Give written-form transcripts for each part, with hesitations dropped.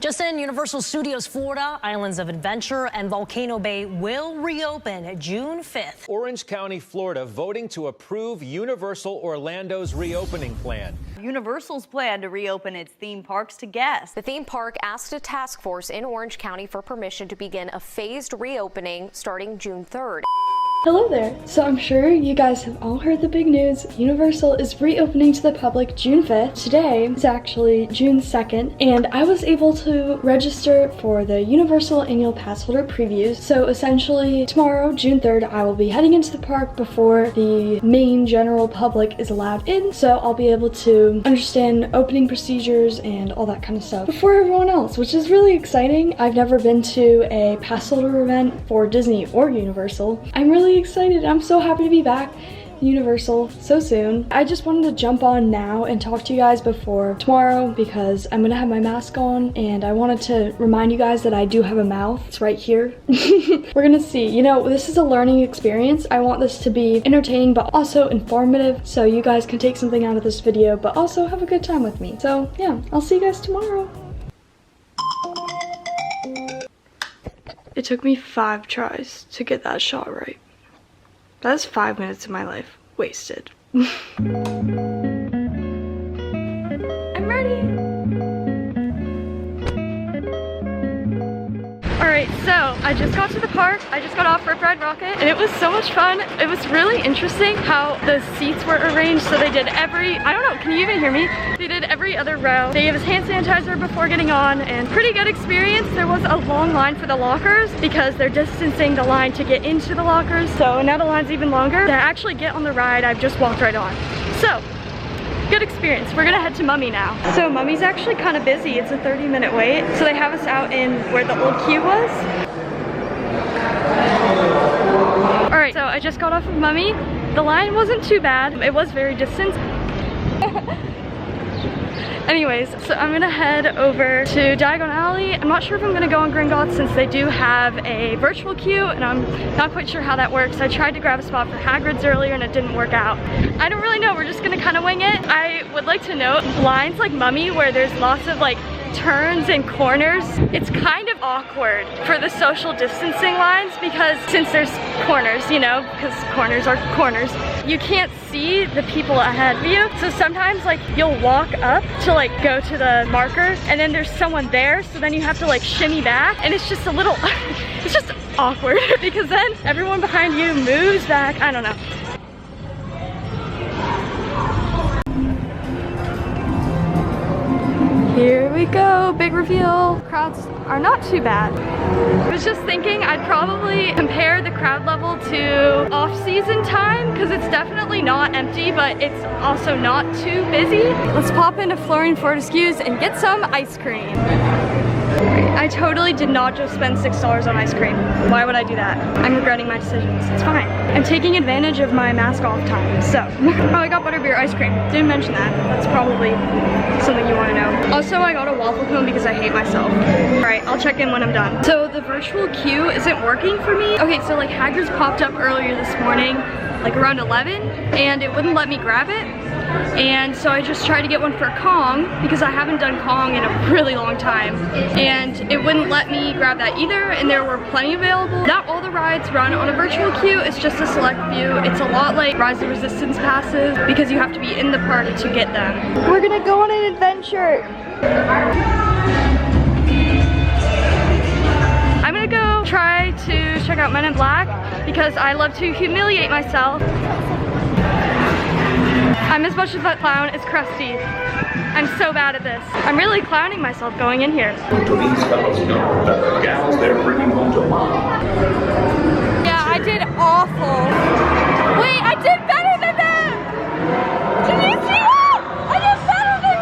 Just in, Universal Studios Florida, Islands of Adventure, and Volcano Bay will reopen June 5th. Orange County, Florida, voting to approve Universal Orlando's reopening plan. Universal's plan to reopen its theme parks to guests. The theme park asked a task force in Orange County for permission to begin a phased reopening starting June 3rd. Hello there! So I'm sure you guys have all heard the big news. Universal is reopening to the public June 5th. Today is actually June 2nd, and I was able to register for the Universal Annual Pass Holder previews. So essentially tomorrow, June 3rd, I will be heading into the park before the main general public is allowed in. So I'll be able to understand opening procedures and all that kind of stuff before everyone else, which is really exciting. I've never been to a pass holder event for Disney or Universal. I'm really excited. I'm so happy to be back Universal so soon. I just wanted to jump on now and talk to you guys before tomorrow because I'm gonna have my mask on, and I wanted to remind you guys that I do have a mouth. It's right here. We're gonna see. You know, this is a learning experience. I want this to be entertaining but also informative, so you guys can take something out of this video but also have a good time with me. So yeah, I'll see you guys tomorrow. It took me 5 tries to get that shot right. That's 5 minutes of my life wasted. I'm ready! Alright, so I just got to the park. I just got off Rip Ride Rocket, and it was so much fun. It was really interesting how the seats were arranged. So they did I don't know, can you even hear me? They did every other row. They gave us hand sanitizer before getting on, and pretty good experience. There was a long line for the lockers because they're distancing the line to get into the lockers. So now the line's even longer. To actually get on the ride, I've just walked right on. So, good experience. We're gonna head to Mummy now. So Mummy's actually kind of busy. It's a 30-minute wait. So they have us out in where the old queue was. All right, so I just got off of Mummy. The line wasn't too bad. It was very distant. Anyways, so I'm gonna head over to Diagon Alley. I'm not sure if I'm gonna go on Gringotts since they do have a virtual queue, and I'm not quite sure how that works. I tried to grab a spot for Hagrid's earlier and it didn't work out. I don't really know, we're just gonna kind of wing it. I would like to note, lines like Mummy where there's lots of like turns and corners, it's kind of awkward for the social distancing lines because since there's corners, you know, because corners are corners, you can't see the people ahead of you. So sometimes like you'll walk up to like go to the marker and then there's someone there, so then you have to like shimmy back, and it's just a little, it's just awkward because then everyone behind you moves back. I don't know. Here we go, big reveal. Crowds are not too bad. I was just thinking I'd probably compare the crowd level to off-season time because it's definitely not empty, but it's also not too busy. Let's pop into Florian Fortescue's and get some ice cream. I totally did not just spend $6 on ice cream. Why would I do that? I'm regretting my decisions. It's fine. I'm taking advantage of my mask off time, so. Oh, I got butterbeer ice cream. Didn't mention that. That's probably something you want to know. Also, I got a waffle cone because I hate myself. All right, I'll check in when I'm done. So the virtual queue isn't working for me. Okay, so like Hagrid's popped up earlier this morning, like around 11, and it wouldn't let me grab it. And so I just tried to get one for Kong because I haven't done Kong in a really long time, and it wouldn't let me grab that either, and there were plenty available. Not all the rides run on a virtual queue, it's just a select few. It's a lot like Rise of Resistance passes because you have to be in the park to get them. We're gonna go on an adventure. I'm gonna go try to check out Men in Black because I love to humiliate myself. I'm as much of a clown as Krusty. I'm so bad at this. I'm really clowning myself going in here. Do these fellows know that the gals they're bringing home to mom? Yeah, I did awful. Wait, I did better than that! Can you see that? I did better than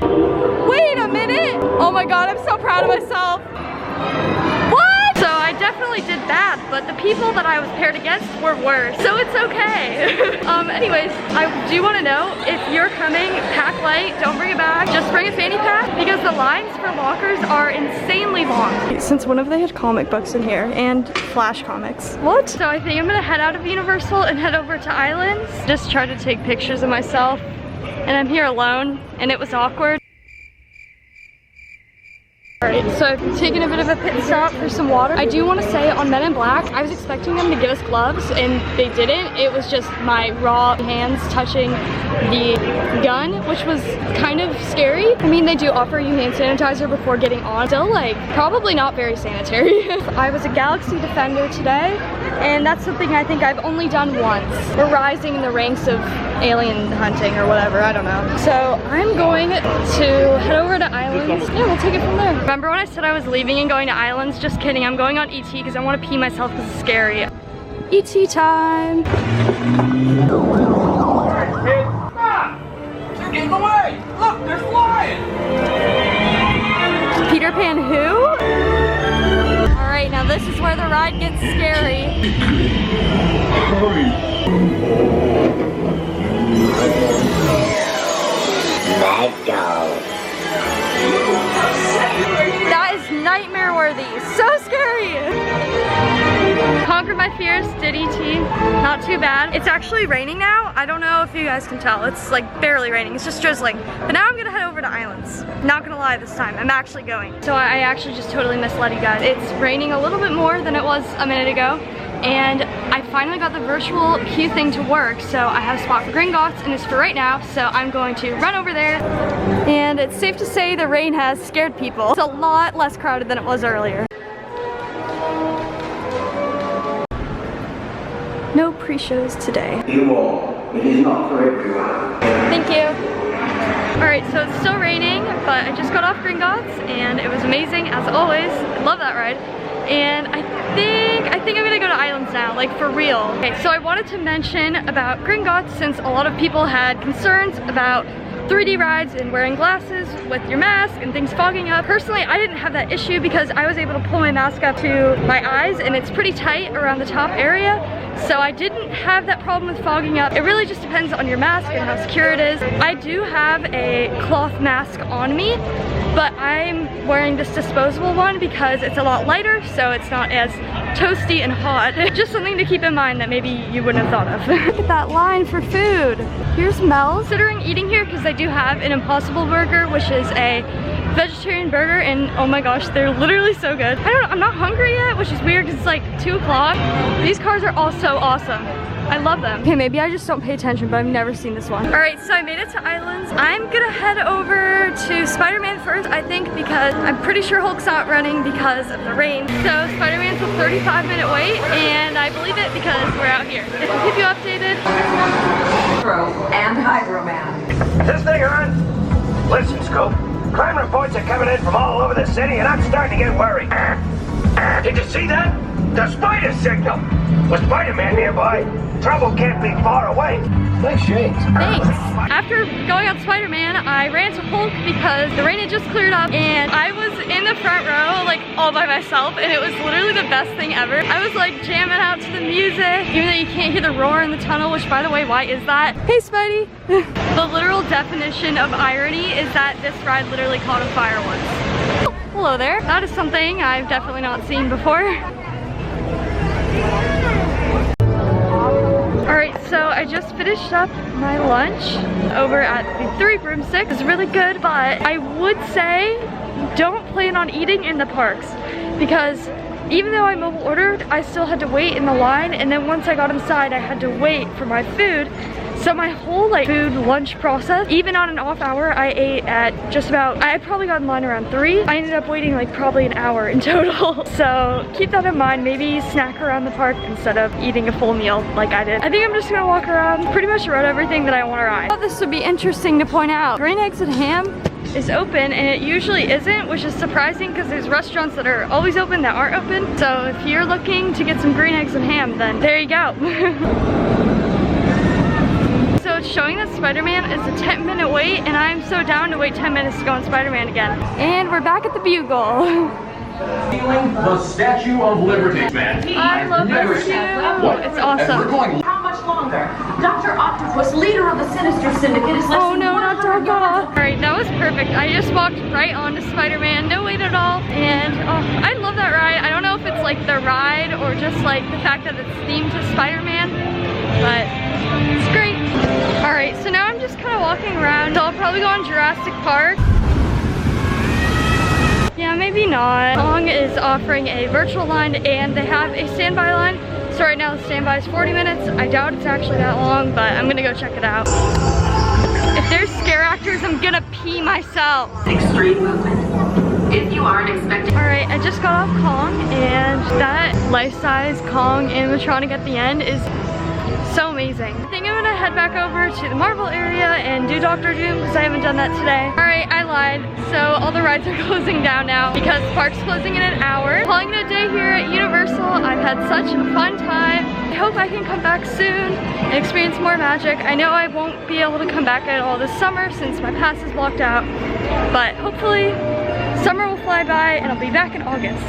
2 people! Wait a minute! Oh my god, I'm so proud of myself. What? So I definitely did bad, but the people that I was paired against were worse, so it's okay. Anyways, I do want to know, if you're coming, pack light, don't bring a bag, just bring a fanny pack because the lines for lockers are insanely long. Since when have they had comic books in here and Flash comics? What? So I think I'm gonna head out of Universal and head over to Islands. Just try to take pictures of myself, and I'm here alone, and it was awkward. Alright, so I've taken a bit of a pit stop for some water. I do want to say on Men in Black, I was expecting them to give us gloves and they didn't. It was just my raw hands touching the gun, which was kind of scary. I mean, they do offer you hand sanitizer before getting on. Still, like, probably not very sanitary. I was a Galaxy Defender today, and that's something I think I've only done once. We're rising in the ranks of alien hunting or whatever, I don't know. So I'm going to head over to Islands. Yeah, we'll take it from there. Remember when I said I was leaving and going to Islands? Just kidding, I'm going on ET because I want to pee myself because it's scary. ET time! They're getting away! Look, they're flying! Peter Pan who? Alright, now this is where the ride gets scary. Let go. That is nightmare worthy. So scary. Conquered my fears, did ET. Not too bad. It's actually raining now. I don't know if you guys can tell. It's like barely raining. It's just drizzling. But now I'm gonna head over to Islands. Not gonna lie this time. I'm actually going. So I actually just totally misled you guys. It's raining a little bit more than it was a minute ago. And I finally got the virtual queue thing to work, so I have a spot for Gringotts, and it's for right now, so I'm going to run over there. And it's safe to say the rain has scared people. It's a lot less crowded than it was earlier. No pre-shows today. It is not for everyone. Thank you. Alright, so it's still raining, but I just got off Gringotts, and it was amazing, as always. I love that ride. And I think I'm gonna go to Islands now, like for real. Okay, so I wanted to mention about Gringotts since a lot of people had concerns about 3D rides and wearing glasses with your mask and things fogging up. Personally, I didn't have that issue because I was able to pull my mask up to my eyes and it's pretty tight around the top area. So I didn't have that problem with fogging up. It really just depends on your mask and how secure it is. I do have a cloth mask on me, but I'm wearing this disposable one because it's a lot lighter, so it's not as toasty and hot. Just something to keep in mind that maybe you wouldn't have thought of. Look at that line for food. Here's Mel's. Considering eating here because I do have an Impossible Burger, which is a vegetarian burger, and oh my gosh, they're literally so good. I don't know, I'm not hungry yet, which is weird because it's like 2 o'clock. These cars are all so awesome. I love them. Okay, maybe I just don't pay attention, but I've never seen this one. All right, so I made it to Islands. I'm gonna head over to Spider-Man first, I think, because I'm pretty sure Hulk's not running because of the rain. So Spider-Man's a 35-minute wait, and I believe it because we're out here. I'll keep you updated. And Hydro Man. Is this thing on? Listen, Scope. Crime reports are coming in from all over the city, and I'm starting to get worried. Did you see that? The spider signal! With Spider-Man nearby, trouble can't be far away. Nice shades. Thanks. After going on Spider-Man, I ran to Hulk because the rain had just cleared up and I was in the front row like all by myself and it was literally the best thing ever. I was like jamming out to the music, even though you can't hear the roar in the tunnel, which by the way, why is that? Hey Spidey! The literal definition of irony is that this ride literally caught on fire once. Oh, hello there. That is something I've definitely not seen before. Alright, so I just finished up my lunch over at the 3 Broomstick. It's really good, but I would say don't plan on eating in the parks because even though I mobile ordered, I still had to wait in the line, and then once I got inside, I had to wait for my food. So my whole like food lunch process, even on an off hour, I ate at just about, I probably got in line around 3. I ended up waiting like probably an hour in total. So keep that in mind, maybe snack around the park instead of eating a full meal like I did. I think I'm just gonna walk around, pretty much ride everything that I wanna ride. I thought this would be interesting to point out. Green Eggs and Ham is open and it usually isn't, which is surprising because there's restaurants that are always open that aren't open. So if you're looking to get some green eggs and ham, then there you go. So it's showing that Spider-Man is a 10-minute wait, and I'm so down to wait 10 minutes to go on Spider-Man again. And we're back at the Bugle. The Statue of Liberty, man. I love this too. It's awesome. How much longer? Dr. Octopus, leader of the Sinister Syndicate, is less Oh than no, not 100 Doc yards. Ock. Alright, that was perfect. I just walked right onto Spider-Man, no wait at all. And oh, I love that ride. I don't know if it's like the ride or just like the fact that it's themed to Spider-Man, but it's great. Alright, so now I'm just kind of walking around. So I'll probably go on Jurassic Park. Yeah, I'm maybe not. Kong is offering a virtual line and they have a standby line. So right now the standby is 40 minutes. I doubt it's actually that long, but I'm gonna go check it out. If there's scare actors, I'm gonna pee myself. Extreme movement. If you aren't expecting. All right, I just got off Kong and that life-size Kong animatronic at the end is so amazing. I think I'm gonna head back over to the Marvel area and do Dr. Doom because I haven't done that today. All right, I lied. So all the rides are closing down now because the park's closing in an hour. Calling it a day here at Universal. I've had such a fun time. I hope I can come back soon and experience more magic. I know I won't be able to come back at all this summer since my pass is blocked out, but hopefully summer will fly by and I'll be back in August.